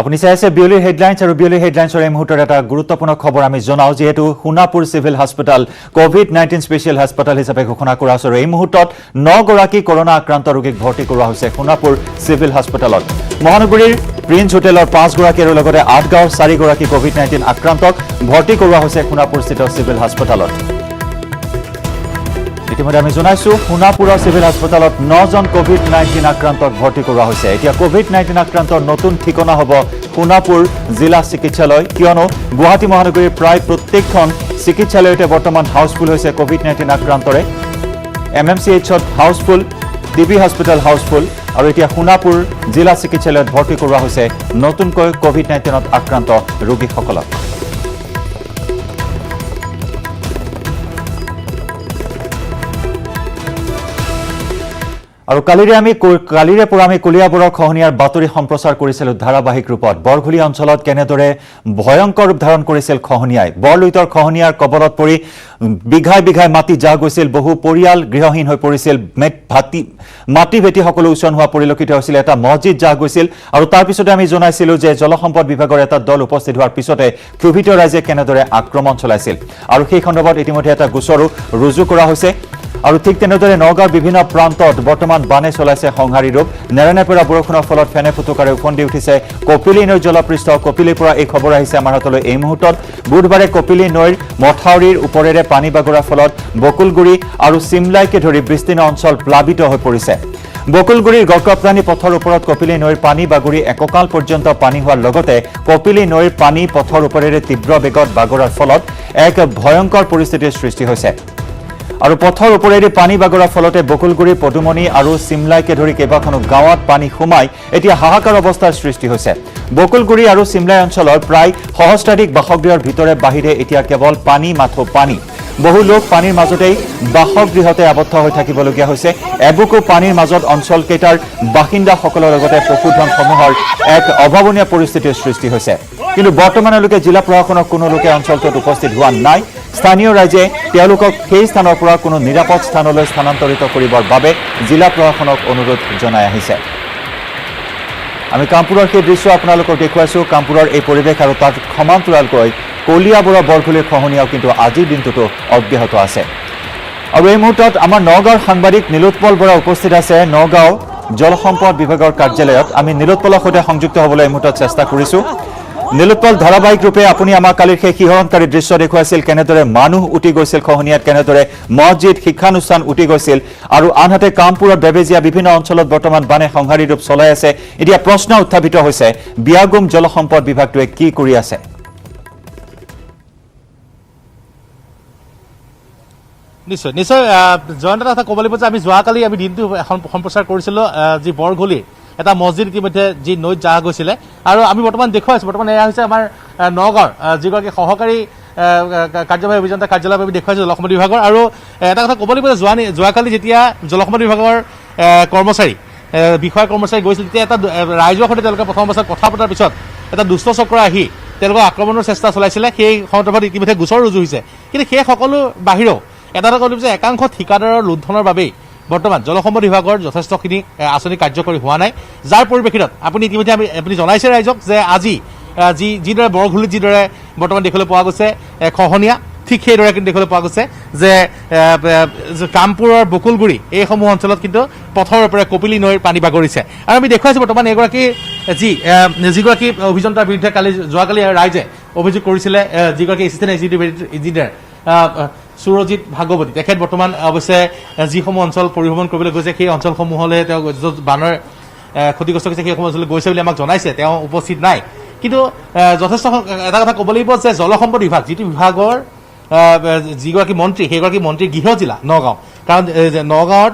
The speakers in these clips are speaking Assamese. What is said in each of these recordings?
আপুনি চাই আছে বিয়লিৰ হেডলাইন্স আৰু বিয়লিৰ হেডলাইন্সৰ এই মুহূৰ্তত এটা গুৰুত্বপূৰ্ণ খবৰ আমি জনাও যেহেতু Sonapur civil hospital COVID-19 special hospital হিচাপে ঘোষণা কৰা হৈছে আৰু এই মুহূৰ্তত 9 গৰাকী কৰোনা আক্ৰান্ত ৰোগীক ভৰ্তি কৰোৱা হৈছে সোণাপুৰ সিভিল হস্পিটালত মহানগৰীৰ প্ৰিন্স হোটেলৰ 5 গৰাকী আৰু লগতে 8 গাঁৱৰ 4 গৰাকী কোভিড-19 আক্ৰান্তক ভৰ্তি কৰোৱা হৈছে সোণাপুৰস্থিত সিভিল হস্পিটালত ইতিমধ্যে আমি জনাইছো সোণাপুৰৰ সিভিল হস্পিটালত 9 জন কোভিড-19 আক্ৰান্তক ভৰ্তি কৰোৱা হৈছে এতিয়া কোভিড-19 আক্ৰান্তৰ নতুন ঠিকনা হ'ব সোণাপুৰ জিলা চিকিৎসালয় কিয়নো গুৱাহাটী মহানগৰীৰ প্ৰায় প্ৰত্যেকখন চিকিৎসালয়তে বৰ্তমান হাউসফুল হৈছে কোভিড-19 আক্ৰান্তৰে এমএমচিএইচত হাউসফুল ডিবি হস্পিটাল হাউসফুল আৰু এতিয়া সোণাপুৰ জিলা চিকিৎসালয়ত ভৰ্তি কৰোৱা হৈছে নতুনকৈ কোভিড-19ত আক্ৰান্ত ৰোগীসকলক আৰু কালিৰে পৰা আমি কলিয়াবৰৰ খহনীয়াৰ বাতৰি সম্প্ৰচাৰ কৰিছিলো ধাৰাবাহিক ৰূপত বৰঘুলি অঞ্চলত কেনেদৰে ভয়ংকৰ ৰূপ ধাৰণ কৰিছিল খহনীয়াই বৰলুইতৰ খহনীয়াৰ কবলত পৰি বিঘাই বিঘাই মাটি যা গৈছিল বহু পৰিয়াল গৃহহীন হৈ পৰিছিল মাটি ভেটি সকলো উচন হোৱা পৰিলক্ষিত হৈছিল এটা মছজিদ যা গৈছিল আৰু তাৰ পিছতে আমি জনাইছিলো যে জলসম্পদ বিভাগৰ এটা দল উপস্থিত হোৱাৰ পিছতে ক্ষুভিত ৰাইজে কেনেদৰে আক্ৰমণ চলাইছিল আৰু সেই খণ্ডত ইতিমধ্যে এটা গোচৰো ৰুজু কৰা হৈছে আৰু ঠিক তেনেদৰে নগাঁৱৰ বিভিন্ন প্ৰান্তত বৰ্তমান বানে চলাইছে সংহাৰী ৰূপ নেৰানেপেৰা বৰষুণৰ ফলত ফেনে ফুটুকাৰে উফন্দি উঠিছে কপিলী নৈৰ জলপৃষ্ঠ কপিলীৰ পৰা এই খবৰ আহিছে আমাৰ হাতলৈ এই মুহূৰ্তত বুধবাৰে কপিলী নৈৰ মথাউৰিৰ ওপৰেৰে পানী বাগৰাৰ ফলত বকুলগুৰি আৰু চিমলাইকে ধৰি বিস্তীৰ্ণ অঞ্চল প্লাবিত হৈ পৰিছে বকুলগুৰিৰ গড়কাপ্তানী পথৰ ওপৰত কপিলী নৈৰ পানী বাগৰি এককাল পৰ্যন্ত পানী হোৱাৰ লগতে কপিলী নৈৰ পানী পথৰ ওপৰেৰে তীব্ৰ বেগত বাগৰাৰ ফলত এক ভয়ংকৰ পৰিস্থিতিৰ সৃষ্টি হৈছে আৰু পথৰ ওপৰেৰে পানী বাগৰাৰ ফলতে বকুলগুৰি পদুমণি আৰু চিমলাইকে ধৰি কেইবাখনো গাঁৱত পানী সোমাই এতিয়া হাহাকাৰ অৱস্থাৰ সৃষ্টি হৈছে বকুলগুৰি আৰু চিমলাই অঞ্চলৰ প্ৰায় সহস্ৰাধিক বাসগৃহৰ ভিতৰে বাহিৰে এতিয়া কেৱল পানী মাথো পানী বহু লোক পানীৰ মাজতেই বাসগৃহতে আবদ্ধ হৈ থাকিবলগীয়া হৈছে এবুকু পানীৰ মাজত অঞ্চলকেইটাৰ বাসিন্দাসকলৰ লগতে পশুধনসমূহৰ এক অভাৱনীয় পৰিস্থিতিৰ সৃষ্টি হৈছে কিন্তু বৰ্তমানলৈকে জিলা প্ৰশাসনৰ কোনো লোকে অঞ্চলটোত উপস্থিত হোৱা নাই স্থানীয় ৰাইজে তেওঁলোকক সেই স্থানৰ পৰা কোনো নিৰাপদ স্থানলৈ স্থানান্তৰিত কৰিবৰ বাবে জিলা প্ৰশাসনক অনুৰোধ জনাই আহিছে আমি কামপুৰৰ সেই দৃশ্য আপোনালোকক দেখুৱাইছো কামপুৰৰ এই পৰিৱেশ আৰু তাৰ সমান্তৰালকৈ কলিয়াবৰৰ বৰঘুলিৰ খহনীয়াও কিন্তু আজিৰ দিনটোতো অব্যাহত আছে আৰু এই মুহূৰ্তত আমাৰ নগাঁৱৰ সাংবাদিক নীলোৎপল বৰা উপস্থিত আছে নগাঁও জলসম্পদ বিভাগৰ কাৰ্যালয়ত আমি নীলোৎপলৰ সৈতে সংযুক্ত হ'বলৈ এই মুহূৰ্তত চেষ্টা কৰিছো নীলোৎপল ধাৰাবাহিক ৰূপে আপুনি আমাৰ কালিৰ সেই শিহৰণকাৰী দৃশ্য দেখুৱাইছিল কেনেদৰে মানুহ উটি গৈছিল খহনীয়াত কেনেদৰে মছজিদ শিক্ষানুষ্ঠান উটি গৈছিল আৰু আনহাতে কামপুৰৰ বেবেজীয়া বিভিন্ন অঞ্চলত বৰ্তমান বানে সংহাৰী ৰূপ চলাই আছে এতিয়া প্ৰশ্ন উত্থাপিত হৈছে বিয়াগুম জলসম্পদ বিভাগটোৱে কি কৰি আছে নিশ্চয় নিশ্চয় জয়ন্ত কথা ক'ব লাগিব যে আমি যোৱাকালি আমি দিনটো এখন সম্প্ৰচাৰ কৰিছিলোঁ যি বৰঘুলিৰ এটা মছজিদ ইতিমধ্যে যি নৈত যা গৈছিলে আৰু আমি বৰ্তমান দেখুৱাইছোঁ বৰ্তমান এয়া হৈছে আমাৰ নগাঁৱৰ যিগৰাকী সহকাৰী কাৰ্যবাহী অভিযন্তা কাৰ্যালয়ৰ আমি দেখুৱাইছোঁ জলসম্পদ বিভাগৰ আৰু এটা কথা ক'ব লাগিব যে যোৱাকালি যেতিয়া জলসম্পদ বিভাগৰ কৰ্মচাৰী বিষয়া কৰ্মচাৰী গৈছিল তেতিয়া এটা ৰাইজৰ সৈতে তেওঁলোকে প্ৰথম অৱস্থাত কথা পতাৰ পিছত এটা দুষ্ট চক্ৰ আহি তেওঁলোকক আক্ৰমণৰ চেষ্টা চলাইছিলে সেই সন্দৰ্ভত ইতিমধ্যে গোচৰ ৰুজু হৈছে কিন্তু সেই সকলো বাহিৰেও এটা ক'ব লাগিব যে একাংশ ঠিকাদাৰৰ লুণ্ঠনৰ বাবেই বৰ্তমান জলসম্পদ বিভাগৰ যথেষ্টখিনি আঁচনি কাৰ্যকৰী হোৱা নাই যাৰ পৰিপ্ৰেক্ষিতত আপুনি ইতিমধ্যে আপুনি জনাইছে ৰাইজক যে আজি যিদৰে বৰঘুলিত যিদৰে বৰ্তমান দেখিবলৈ পোৱা গৈছে খহনীয়া ঠিক সেইদৰে কিন্তু দেখিবলৈ পোৱা গৈছে যে কামপুৰৰ বকুলগুৰি এইসমূহ অঞ্চলত কিন্তু পথৰ ওপৰে কপিলী নৈৰ পানী বাগৰিছে আৰু আমি দেখুৱাইছোঁ বৰ্তমান এগৰাকী যিগৰাকী অভিযন্তাৰ বিৰুদ্ধে যোৱাকালি ৰাইজে অভিযোগ কৰিছিলে যিগৰাকী এছিষ্টেণ্ট ইঞ্জিনিয়াৰ সুৰজিৎ ভাগৱতী তেখেত বৰ্তমান অৱশ্যে যিসমূহ অঞ্চল পৰিভ্ৰমণ কৰিবলৈ গৈছে সেই অঞ্চলসমূহলৈ তেওঁ বানৰ ক্ষতিগ্ৰস্ত হৈছে সেইসমূহ অঞ্চললৈ গৈছে বুলি আমাক জনাইছে তেওঁ উপস্থিত নাই কিন্তু যথেষ্ট এটা কথা ক'ব লাগিব যে জলসম্পদ বিভাগ যিটো বিভাগৰ যিগৰাকী মন্ত্ৰী সেইগৰাকী মন্ত্ৰীৰ গৃহ জিলা নগাঁও কাৰণ নগাঁৱত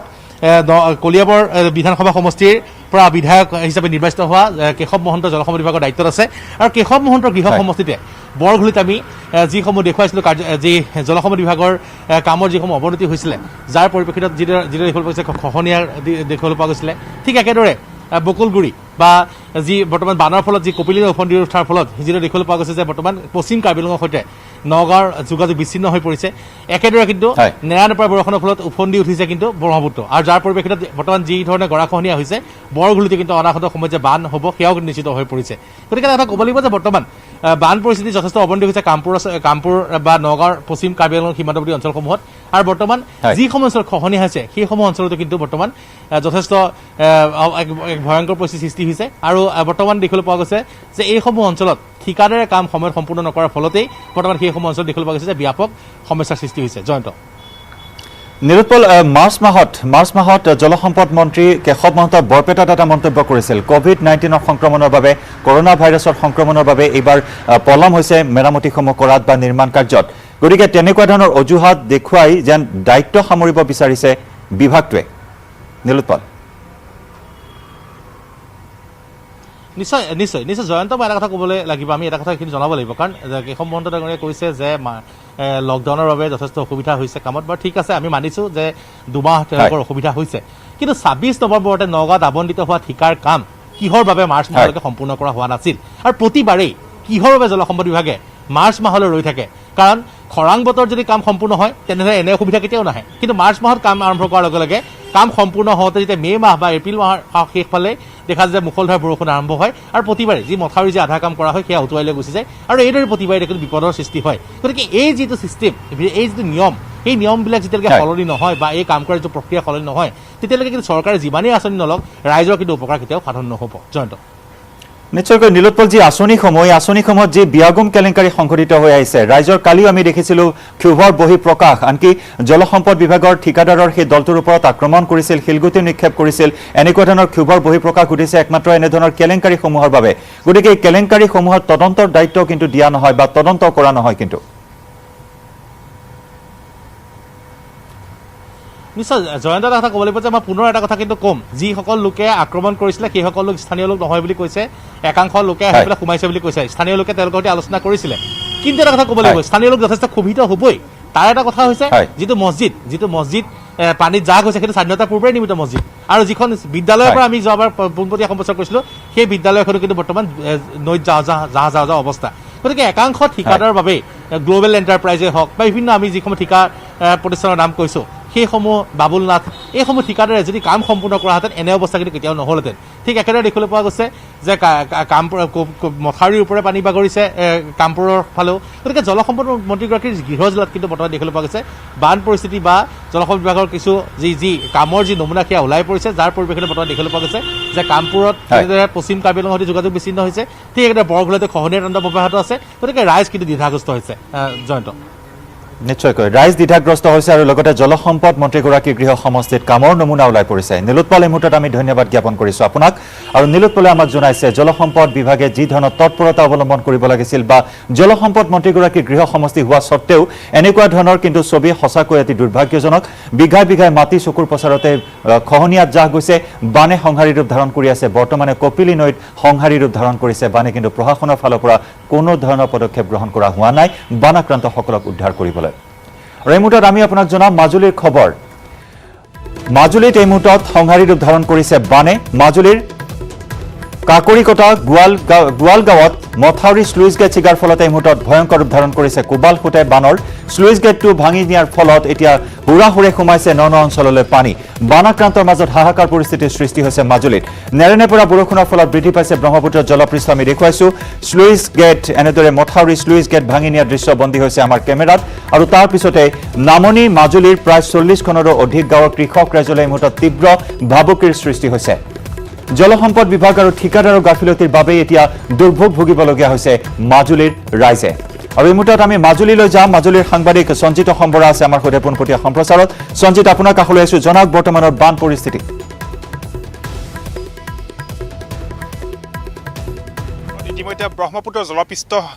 কলিয়াবৰ বিধানসভা সমষ্টিৰ পৰা বিধায়ক হিচাপে নিৰ্বাচিত হোৱা কেশৱ মহন্ত জলসম্পদ বিভাগৰ দায়িত্বত আছে আৰু কেশৱ মহন্তৰ গৃহ সমষ্টিতে বৰঘুলিত আমি যিসমূহ দেখুৱাইছিলোঁ যি জলসম্পদ বিভাগৰ কামৰ যিসমূহ অৱনতি হৈছিলে যাৰ পৰিপ্ৰেক্ষিতত যিদৰে দেখিবলৈ পোৱা গৈছে খহনীয়াৰ দেখিবলৈ পোৱা গৈছিলে ঠিক একেদৰে বকুলগুৰি বা যি বৰ্তমান বানৰ ফলত যি কপিলী নৈ ওফন্দি উঠাৰ ফলত যিটো দেখিবলৈ পোৱা গৈছে যে বৰ্তমান পশ্চিম কাৰ্বি আংলঙৰ সৈতে নগাঁৱৰ যোগাযোগ বিচ্ছিন্ন হৈ পৰিছে একেদৰে কিন্তু নেৰানেপেৰা বৰষুণৰ ফলত ওফন্দি উঠিছে কিন্তু ব্ৰহ্মপুত্ৰ আৰু যাৰ পৰিপ্ৰেক্ষিতত বৰ্তমান যি ধৰণে গৰাখহনীয়া হৈছে বৰঘুলিতে কিন্তু অনাগত সময়ত যে বান হ'ব সেয়াও কিন্তু নিশ্চিত হৈ পৰিছে গতিকে এটা কথা ক'ব লাগিব যে বৰ্তমান বান পৰিস্থিতি যথেষ্ট অৱনতি হৈছে কামপুৰ বা নগাঁৱৰ পশ্চিম কাৰ্বি আংলং সীমান্তৱৰ্তী অঞ্চলসমূহত আৰু বৰ্তমান যিসমূহ অঞ্চলত খহনীয়া হৈছে সেইসমূহ অঞ্চলতো কিন্তু বৰ্তমান যথেষ্ট এক ভয়ংকৰ পৰিস্থিতিৰ সৃষ্টি হৈছে আৰু বৰ্তমান দেখিবলৈ পোৱা গৈছে যে এইসমূহ অঞ্চলত ঠিকাদাৰে কাম সময়ত সম্পূৰ্ণ নকৰাৰ ফলতেই বৰ্তমান সেইসমূহ অঞ্চলত দেখিবলৈ পোৱা গৈছে যে ব্যাপক সমস্যাৰ সৃষ্টি হৈছে জয়ন্ত নিলোৎপল মাৰ্চ মাহত জলসম্পদ মন্ত্ৰী কেশৱ মহন্তই বৰপেটাত এটা মন্তব্য কৰিছিল COVID-19 সংক্ৰমণৰ বাবে কৰোনা ভাইৰাছৰ সংক্ৰমণৰ বাবে এইবাৰ পলম হৈছে মেৰামতিসমূহ কৰাত বা নিৰ্মাণ কাৰ্যত গতিকে তেনেকুৱা ধৰণৰ অজুহাত দেখুৱাই যেন দায়িত্ব সামৰিব বিচাৰিছে বিভাগটোৱে নিলোৎপল নিশ্চয় নিশ্চয় নিশ্চয় জয়ন্ত মই এটা কথা ক'বলৈ লাগিব আমি এটা কথা এইখিনি জনাব লাগিব কাৰণ কেশৱ মহন্ত ডাঙৰীয়াই কৈছে যে লকডাউনৰ বাবে যথেষ্ট অসুবিধা হৈছে কামত বাৰু ঠিক আছে আমি মানিছোঁ যে দুমাহ তেওঁলোকৰ অসুবিধা হৈছে কিন্তু ২৬ নৱেম্বৰতে নগাঁৱত আবণ্টিত হোৱা ঠিকাৰ কাম কিহৰ বাবে মাৰ্চ মাহলৈকে সম্পূৰ্ণ কৰা হোৱা নাছিল আৰু প্ৰতিবাৰেই কিহৰ বাবে জলসম্পদ বিভাগে মাৰ্চ মাহলৈ ৰৈ থাকে কাৰণ খৰাং বতৰ যদি কাম সম্পূৰ্ণ হয় তেনেহ'লে এনে অসুবিধা কেতিয়াও নাহে কিন্তু মাৰ্চ মাহত কাম আৰম্ভ কৰাৰ লগে লগে কাম সম্পূৰ্ণ হওঁতে যেতিয়া মে' মাহ বা এপ্ৰিল মাহৰ শেষফালে দেখা যায় যে মুষলধাৰ বৰষুণ আৰম্ভ হয় আৰু প্ৰতিবাৰে যি মথাউৰি যি আধা কাম কৰা হয় সেয়া উটুৱাই লৈ গুচি যায় আৰু এইদৰে প্ৰতিবাৰে কিন্তু বিপদৰ সৃষ্টি হয় গতিকে এই যিটো ছিষ্টেম এই যিটো নিয়ম সেই নিয়মবিলাক যেতিয়ালৈকে সলনি নহয় বা এই কাম কৰাৰ যিটো প্ৰক্ৰিয়া সলনি নহয় তেতিয়ালৈকে কিন্তু চৰকাৰে যিমানেই আঁচনি নলওক ৰাইজৰ কিন্তু উপকাৰ কেতিয়াও সাধন নহ'ব জয়ন্ত নিশ্চয়কৈ নিলোৎপল যি আঁচনিসমূহত যি বিয়াগুম কেলেংকাৰী সংঘটিত হৈ আহিছে ৰাইজৰ কালিও আমি দেখিছিলোঁ ক্ষোভৰ বহিঃপ্ৰকাশ আনকি জলসম্পদ বিভাগৰ ঠিকাদাৰৰ সেই দলটোৰ ওপৰত আক্ৰমণ কৰিছিল শিলগুটি নিক্ষেপ কৰিছিল এনেকুৱা ধৰণৰ ক্ষোভৰ বহিঃপ্ৰকাশ ঘটিছে একমাত্ৰ এনেধৰণৰ কেলেংকাৰীসমূহৰ বাবে গতিকে এই কেলেংকাৰীসমূহৰ তদন্তৰ দায়িত্ব কিন্তু দিয়া নহয় বা তদন্ত কৰা নহয় কিন্তু নিশ্চয় জয়ন্ত এটা কথা ক'ব লাগিব যে মই পুনৰ এটা কথা কিন্তু ক'ম যিসকল লোকে আক্ৰমণ কৰিছিলে সেইসকল লোক স্থানীয় লোক নহয় বুলি কৈছে একাংশ লোকে আহি পেলাই সোমাইছে বুলি কৈছে স্থানীয় লোকে তেওঁলোকৰ সৈতে আলোচনা কৰিছিলে কিন্তু এটা কথা ক'ব লাগিব স্থানীয় লোক যথেষ্ট ক্ষোভিত হ'বই তাৰ এটা কথা হৈছে যিটো মছজিদ পানীত জাহ গৈছে সেইটো স্বাধীনতাৰ পূৰ্বেই নিৰ্মিত মছজিদ আৰু যিখন বিদ্যালয়ৰ পৰা আমি যোৱাবাৰ পোনপটীয়া সম্প্ৰচাৰ কৰিছিলোঁ সেই বিদ্যালয়খনো কিন্তু বৰ্তমান নৈত যাহ অৱস্থা গতিকে একাংশ ঠিকাদাৰৰ বাবে গ্ল'বেল এণ্টাৰপ্ৰাইজে হওক বা বিভিন্ন আমি যিসমূহ ঠিকা প্ৰতিষ্ঠানৰ নাম কৈছোঁ সেইসমূহ বাবুল নাথ এইসমূহ ঠিকাদাৰে যদি কাম সম্পূৰ্ণ কৰাহেঁতেন এনে অৱস্থা কিন্তু কেতিয়াও নহ'লহেঁতেন ঠিক একেদৰে দেখিবলৈ পোৱা গৈছে যে মথাউৰিৰ ওপৰে পানী বাগৰিছে কামপুৰৰ ফালেও গতিকে জলসম্পদ মন্ত্ৰীগৰাকীৰ গৃহ জিলাত কিন্তু বৰ্তমান দেখিবলৈ পোৱা গৈছে বান পৰিস্থিতি বা জলসম্পদ বিভাগৰ কিছু যি কামৰ যি নমুনা সেয়া ওলাই পৰিছে যাৰ পৰিপ্ৰেক্ষিতত বৰ্তমান দেখিবলৈ পোৱা গৈছে যে কামপুৰত যেনেদৰে পশ্চিম কাৰ্বি আংলঙৰ সৈতে যোগাযোগ বিচ্ছিন্ন হৈছে ঠিক একেদৰে বৰঘুলিতে খহনীয়াৰ তাণ্ডৱ অব্যাহত আছে গতিকে ৰাইজ কিন্তু দ্বিধাগ্ৰস্ত হৈছে জয়ন্ত নিশ্চয়কৈ ৰাইজ দ্বিধাগ্ৰস্ত হৈছে আৰু লগতে জলসম্পদ মন্ত্ৰীগৰাকীৰ গৃহ সমষ্টিত কামৰ নমুনা ওলাই পৰিছে নিলোৎপল এই মুহূৰ্তত আমি ধন্যবাদ জ্ঞাপন কৰিছোঁ আপোনাক আৰু নিলোৎপলে আমাক জনাইছে জলসম্পদ বিভাগে যি ধৰণৰ তৎপৰতা অৱলম্বন কৰিব লাগিছিল বা জলসম্পদ মন্ত্ৰীগৰাকীৰ গৃহ সমষ্টি হোৱা স্বত্তেও এনেকুৱা ধৰণৰ কিন্তু ছবি সঁচাকৈ অতি দুৰ্ভাগ্যজনক বিঘাই বিঘাই মাটি চকুৰ প্ৰচাৰতে খহনীয়াত জাহ গৈছে বানে সংহাৰী ৰূপ ধাৰণ কৰি আছে বৰ্তমানে কপিলী নৈত সংহাৰী ৰূপ ধাৰণ কৰিছে বানে কিন্তু প্ৰশাসনৰ ফালৰ পৰা কোনো ধৰণৰ পদক্ষেপ গ্ৰহণ কৰা হোৱা নাই বানাক্ৰান্তসকলক উদ্ধাৰ কৰিবলৈ আৰু এই মুহূৰ্তত আমি আপোনাক জনাম মাজুলীৰ খবৰ মাজুলীত এই মুহূৰ্তত সংহাৰী ৰূপ ধাৰণ কৰিছে বানে মাজুলীৰ কাকৰিকটা গোৱাল গাঁৱত মথাউৰি স্লুইচ গেট ছিগাৰ ফলত এই মুহূৰ্তত ভয়ংকৰ ৰূপ ধাৰণ কৰিছে কোবালসুতে বানৰ স্লুইচ গেটটো ভাঙি নিয়াৰ ফলত এতিয়া হুৰাহুৰে সোমাইছে ন অঞ্চললৈ পানী বানাক্ৰান্তৰ মাজত হাহাকাৰ পৰিস্থিতিৰ সৃষ্টি হৈছে মাজুলীত নেৰেনেপৰা বৰষুণৰ ফলত বৃদ্ধি পাইছে ব্ৰহ্মপুত্ৰৰ জলপৃষ্ঠ আমি দেখুৱাইছোঁ স্লুইচ গেট এনেদৰে মথাউৰি স্লুইচ গেট ভাঙি নিয়াৰ দৃশ্য বন্দী হৈছে আমাৰ কেমেৰাত আৰু তাৰ পিছতে নামনি মাজুলীৰ প্ৰায় 40খনৰো অধিক গাঁৱৰ কৃষক ৰাইজলৈ এই মুহূৰ্তত তীব্ৰ ভাবুকিৰ সৃষ্টি হৈছে জলসম্পদ বিভাগ আৰু ঠিকাদাৰৰ গাফিলতিৰ বাবে এতিয়া দুৰ্ভোগ ভুগিবলগীয়া হৈছে মাজুলীৰ ৰাইজে আৰু এই মুহূৰ্তত আমি মাজুলীলৈ যাম মাজুলীৰ সাংবাদিক সঞ্জিত সম্বৰা আছে আমাৰ সৈতে পোনপটীয়া সম্প্ৰচাৰত সঞ্জিত আপোনাৰ কাষলৈ আছো জনাওক বৰ্তমানৰ বান পৰিস্থিতি ইতিমধ্যে ব্ৰহ্মপুত্ৰৰ জলপৃষ্ঠ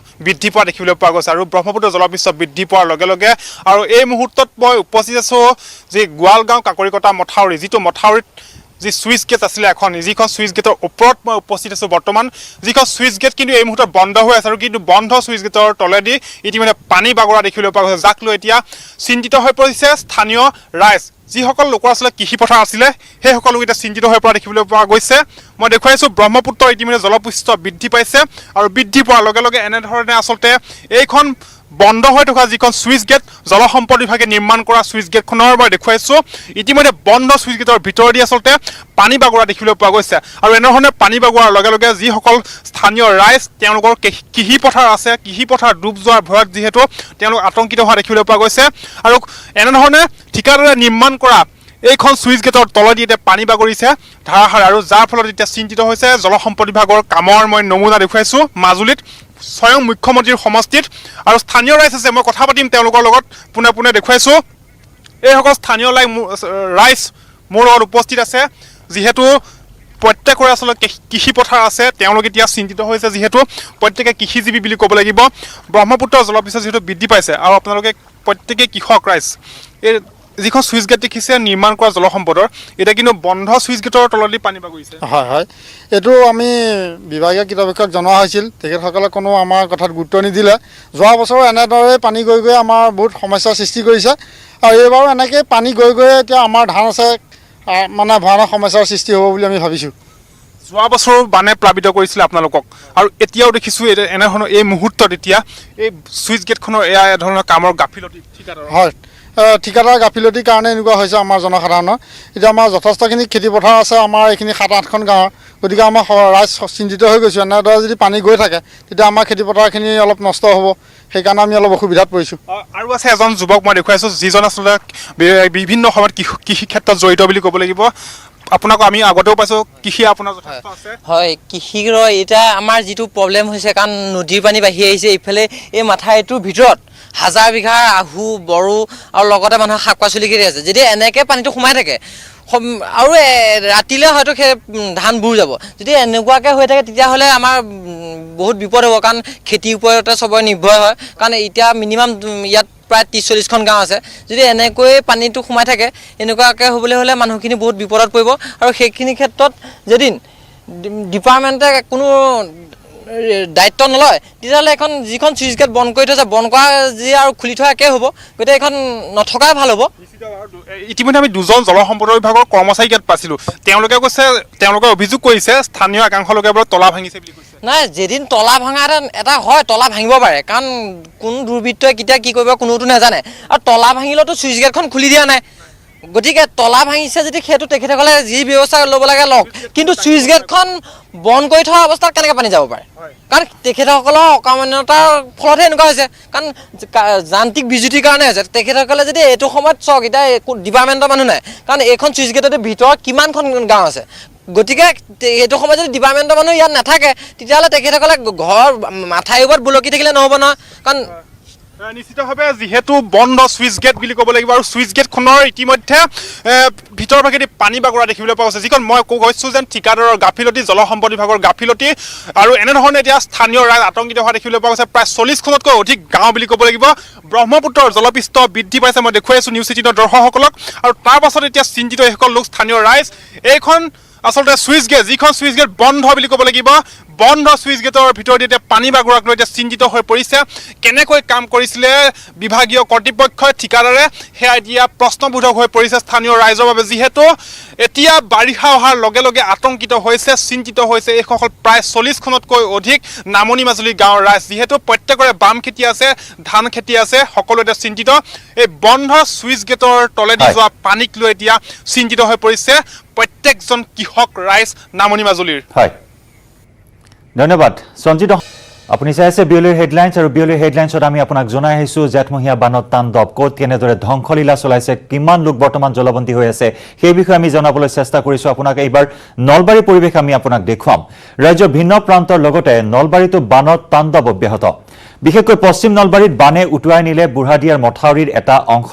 বৃদ্ধি পোৱা দেখিবলৈ পোৱা গৈছে আৰু ব্ৰহ্মপুত্ৰৰ জলপৃষ্ঠ বৃদ্ধি পোৱাৰ লগে লগে আৰু এই মুহূৰ্তত মই উপস্থিত আছোঁ যি গোৱালগাঁও কাকৰিকটা মথাউৰি যিটো মথাউৰিত যি চুইচ গেট আছিলে এখন যিখন চুইচ গেটৰ ওপৰত মই উপস্থিত আছোঁ বৰ্তমান যিখন চুইচ গেট কিন্তু এই মুহূৰ্তত বন্ধ হৈ আছে আৰু কিন্তু বন্ধ চুইচ গেটৰ তলেদি ইতিমধ্যে পানী বাগৰা দেখিবলৈ পোৱা গৈছে যাক লৈ এতিয়া চিন্তিত হৈ পৰিছে স্থানীয় ৰাইজ যিসকল লোকৰ আচলতে কৃষি পথাৰ আছিলে সেই সকলো এতিয়া চিন্তিত হৈ পৰা দেখিবলৈ পোৱা গৈছে মই দেখুৱাইছোঁ ব্ৰহ্মপুত্ৰ ইতিমধ্যে জলপৃষ্ঠ বৃদ্ধি পাইছে আৰু বৃদ্ধি পোৱাৰ লগে লগে এনেধৰণে আচলতে এইখন বন্ধ হৈ থকা যিখন চুইচ গেট জলসম্পদ বিভাগে নিৰ্মাণ কৰা চুইচ গেটখনৰ মই দেখুৱাইছোঁ ইতিমধ্যে বন্ধ চুইচ গেটৰ ভিতৰেদি আচলতে পানী বাগৰা দেখিবলৈ পোৱা গৈছে আৰু এনেধৰণে পানী বাগৰাৰ লগে লগে যিসকল স্থানীয় ৰাইজ তেওঁলোকৰ কৃষি পথাৰ আছে কৃষি পথাৰ ডুব যোৱাৰ ভয়ত যিহেতু তেওঁলোক আতংকিত হোৱা দেখিবলৈ পোৱা গৈছে আৰু এনেধৰণে ঠিকাদাৰে নিৰ্মাণ কৰা এইখন চুইচ গেটৰ তলেদি এতিয়া পানী বাগৰিছে ধাৰাসাৰ আৰু যাৰ ফলত এতিয়া চিন্তিত হৈছে জলসম্পদ বিভাগৰ কামৰ মই নমুনা দেখুৱাইছোঁ মাজুলীত স্বয়ং মুখ্যমন্ত্ৰীৰ সমষ্টিত আৰু স্থানীয় ৰাইজ আছে মই কথা পাতিম তেওঁলোকৰ লগত পোনে পোনে দেখুৱাইছোঁ এইসকল স্থানীয় ৰাইজ মোৰ লগত উপস্থিত আছে যিহেতু প্ৰত্যেকৰে আচলতে কৃষি পথাৰ আছে তেওঁলোক এতিয়া চিন্তিত হৈছে যিহেতু প্ৰত্যেকে কৃষিজীৱী বুলি ক'ব লাগিব ব্ৰহ্মপুত্ৰ জলপৃষ্ঠ যিহেতু বৃদ্ধি পাইছে আৰু আপোনালোকে প্ৰত্যেকেই কৃষক ৰাইজ এই যিখন চুইচ গেট দেখিছে নিৰ্মাণ কৰা জলসম্পদৰ এতিয়া কিন্তু বন্ধ চুইচ গেটৰ তলেদি পানী বাগৰিছে হয় হয় এইটো আমি বিভাগীয় কৰ্তৃপক্ষক জনোৱা হৈছিল তেখেতসকলে কোনো আমাৰ কথাত গুৰুত্ব নিদিলে যোৱা বছৰ এনেদৰে পানী গৈ গৈ আমাৰ বহুত সমস্যাৰ সৃষ্টি কৰিছে আৰু এইবাৰো এনেকৈ পানী গৈ গৈ এতিয়া আমাৰ ধান আছে মানে ভয়ানক সমস্যাৰ সৃষ্টি হ'ব বুলি আমি ভাবিছোঁ যোৱা বছৰো বানে প্লাবিত কৰিছিলে আপোনালোকক আৰু এতিয়াও দেখিছোঁ এনেধৰণৰ এই মুহূৰ্তত এতিয়া এই চুইচ গেটখনৰ এয়া ধৰণৰ কামৰ গাফিলতি ঠিকাদাৰ হয় ঠিকাদাৰ গাফিলতিৰ কাৰণে এনেকুৱা হৈছে আমাৰ জনসাধাৰণৰ এতিয়া আমাৰ যথেষ্টখিনি খেতিপথাৰ আছে আমাৰ এইখিনি 7-8খন গাঁৱৰ গতিকে আমাৰ ৰাইজ চিন্তিত হৈ গৈছোঁ এনেদৰে যদি পানী গৈ থাকে তেতিয়া আমাৰ খেতিপথাৰখিনি অলপ নষ্ট হ'ব সেইকাৰণে আমি অলপ অসুবিধাত পৰিছোঁ আৰু আছে এজন যুৱক মই দেখুৱাইছোঁ যিজন আচলতে বিভিন্ন সময়ত কৃষি ক্ষেত্ৰত জড়িত বুলি ক'ব লাগিব আপোনাক আমি আগতেও পাইছোঁ কৃষি আপোনাৰ যথেষ্ট আছে হয় কৃষিৰ এতিয়া আমাৰ যিটো প্ৰব্লেম হৈছে কাৰণ নদীৰ পানী বাঢ়ি আহিছে ইফালে এই মাথাইটোৰ ভিতৰত হাজাৰ বিঘা আহু বড়ো আৰু লগতে মানুহৰ শাক পাচলি খেতি আছে যদি এনেকৈ পানীটো সোমাই থাকে আৰু ৰাতিলৈ হয়তো সেই ধান বুৰ যাব যদি এনেকুৱাকৈ হৈ থাকে তেতিয়াহ'লে আমাৰ বহুত বিপদ হ'ব কাৰণ খেতিৰ ওপৰতে চবৰে নিৰ্ভৰ হয় কাৰণ এতিয়া মিনিমাম ইয়াত প্ৰায় 30-40খন গাঁও আছে যদি এনেকৈ পানীটো সোমাই থাকে এনেকুৱাকৈ হ'বলৈ হ'লে মানুহখিনি বহুত বিপদত পৰিব আৰু সেইখিনি ক্ষেত্ৰত যদি ডিপাৰ্টমেণ্টে কোনো দায়িত্ব নলয় তেতিয়াহ'লে এখন যিখন চুইচ গেট বন্ধ কৰি থৈছে বন্ধ কৰা যি আৰু খুলি থোৱা একেই হ'ব গতিকে এইখন নথকাই ভাল হ'ব ইতিমধ্যে আমি দুজন জলসম্পদ বিভাগৰ কৰ্মচাৰী ইয়াত পাইছিলোঁ তেওঁলোকে কৈছে তেওঁলোকে অভিযোগ কৰিছে স্থানীয় একাংশ লোকে বোলে তলা ভাঙিছে বুলি কৈছে নাই যেদিন তলা ভাঙা এটা হয় তলা ভাঙিব পাৰে কাৰণ কোন দুৰ্বৃত্তই কেতিয়া কি কৰিব কোনোটো নাজানে আৰু তলা ভাঙিলেতো চুইচ গেটখন খুলি দিয়া নাই গতিকে তলা ভাঙিছে যদি সেইটো তেখেতসকলে যি ব্যৱস্থা ল'ব লাগে লওক কিন্তু চুইচ গেটখন বন্ধ কৰি থোৱা অৱস্থাত কেনেকৈ পানী যাব পাৰে কাৰণ তেখেতসকলৰ অকামন্যতাৰ ফলতহে এনেকুৱা হৈছে কাৰণ যান্ত্ৰিক বিজুতিৰ কাৰণে হৈছে তেখেতসকলে যদি এইটো সময়ত চাওক এতিয়া ডিপাৰ্টমেণ্টৰ মানুহ নাই কাৰণ এইখন চুইচ গেটৰ ভিতৰত কিমানখন গাঁও আছে গতিকে এইটো সময়ত যদি ডিপাৰ্টমেণ্টৰ মানুহ ইয়াত নাথাকে তেতিয়াহ'লে তেখেতসকলে ঘৰ মাথাইৰ ওপৰত বুলকি থাকিলে নহ'ব নহয় কাৰণ নিশ্চিতভাৱে যিহেতু বন্ধ চুইচ গেট বুলি ক'ব লাগিব আৰু চুইচ গেটখনৰ ইতিমধ্যে ভিতৰ ভাগেদি পানী বাগৰা দেখিবলৈ পোৱা গৈছে যিখন মই কৈছোঁ যেন ঠিকাদাৰৰ গাফিলতি জলসম্পদ বিভাগৰ গাফিলতি আৰু এনেধৰণে এতিয়া স্থানীয় ৰাইজ আতংকিত হোৱা দেখিবলৈ পোৱা গৈছে প্ৰায় 40খনতকৈ অধিক গাঁও বুলি ক'ব লাগিব ব্ৰহ্মপুত্ৰৰ জলপৃষ্ঠ বৃদ্ধি পাইছে মই দেখুৱাই আছোঁ নিউজ 18 দৰ্শকসকলক আৰু তাৰ পাছত এতিয়া চিন্তিত এইসকল লোক স্থানীয় ৰাইজ এইখন আচলতে চুইচ গেট যিখন চুইচ গেট বন্ধ বুলি ক'ব লাগিব বন্ধ চুইচ গেটৰ ভিতৰত এতিয়া পানী বাগৰাক লৈ এতিয়া চিন্তিত হৈ পৰিছে কেনেকৈ কাম কৰিছিলে বিভাগীয় কৰ্তৃপক্ষই ঠিকাদাৰে সেয়া এতিয়া প্ৰশ্নবোধক হৈ পৰিছে স্থানীয় ৰাইজৰ বাবে যিহেতু এতিয়া বাৰিষা অহাৰ লগে লগে আতংকিত হৈছে চিন্তিত হৈছে এইসকল প্ৰায় 40খনতকৈ অধিক নামনি মাজুলী গাঁৱৰ ৰাইজ যিহেতু প্ৰত্যেকৰে বাম খেতি আছে ধান খেতি আছে সকলো এতিয়া চিন্তিত এই বন্ধ চুইচ গেটৰ তলেদি যোৱা পানীক লৈ এতিয়া চিন্তিত হৈ পৰিছে প্ৰত্যেকজন কৃষক ৰাইজ নামনি মাজুলীৰ হয় ধন্যবাদ সঞ্জিত আপুনি চাই আছে বিয়লিৰ হেডলাইন্স আৰু বিয়লিৰ হেডলাইন্সত আমি আপোনাক জনাই আহিছোঁ জেঠমহীয়া বানত তাণ্ডৱ ক'ত কেনেদৰে ধ্বংসলীলা চলাইছে কিমান লোক বৰ্তমান জলবন্দী হৈ আছে সেই বিষয়ে আমি জনাবলৈ চেষ্টা কৰিছোঁ আপোনাক এইবাৰ নলবাৰী পৰিৱেশ আমি আপোনাক দেখুৱাম ৰাজ্যৰ ভিন্ন প্ৰান্তৰ লগতে নলবাৰীতো বানত তাণ্ডৱ অব্যাহত বিশেষকৈ পশ্চিম নলবাৰীত বানে উটুৱাই নিলে বুঢ়াদিয়াৰ মথাউৰিৰ এটা অংশ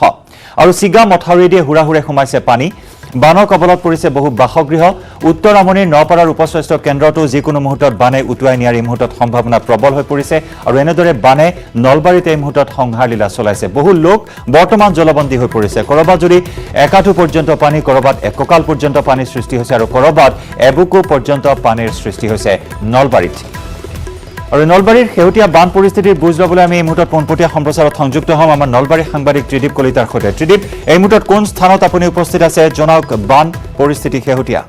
আৰু চিগা মথাউৰিয়েদি হুৰাহুৰে সোমাইছে পানী বানৰ কবলত পৰিছে বহু বাসগৃহ উত্তৰ আমনিৰ নপাৰাৰ উপস্বাস্থ্য কেন্দ্ৰটো যিকোনো মুহূৰ্তত বানে উটুৱাই নিয়াৰ এই মুহূৰ্তত সম্ভাৱনা প্ৰবল হৈ পৰিছে আৰু এনেদৰে বানে নলবাৰীত এই মুহূৰ্তত সংহাৰ লীলা চলাইছে বহু লোক বৰ্তমান জলবন্দী হৈ পৰিছে কৰবাত যদি একাঠু পৰ্যন্ত পানী কৰবাত এককাল পৰ্যন্ত পানীৰ সৃষ্টি হৈছে আৰু কৰবাত এবুকু পৰ্যন্ত পানীৰ সৃষ্টি হৈছে নলবাৰীত আৰু নলবাৰীৰ শেহতীয়া বান পৰিস্থিতিৰ বুজ ল'বলৈ আমি এই মুহূৰ্তত পোনপটীয়া সম্প্ৰচাৰত সংযুক্ত হ'ম আমাৰ নলবাৰীৰ সাংবাদিক ত্ৰিদীপ কলিতাৰ সৈতে ত্ৰিদীপ এই মুহূৰ্তত কোন স্থানত আপুনি উপস্থিত আছে জনাওক বান পৰিস্থিতি শেহতীয়া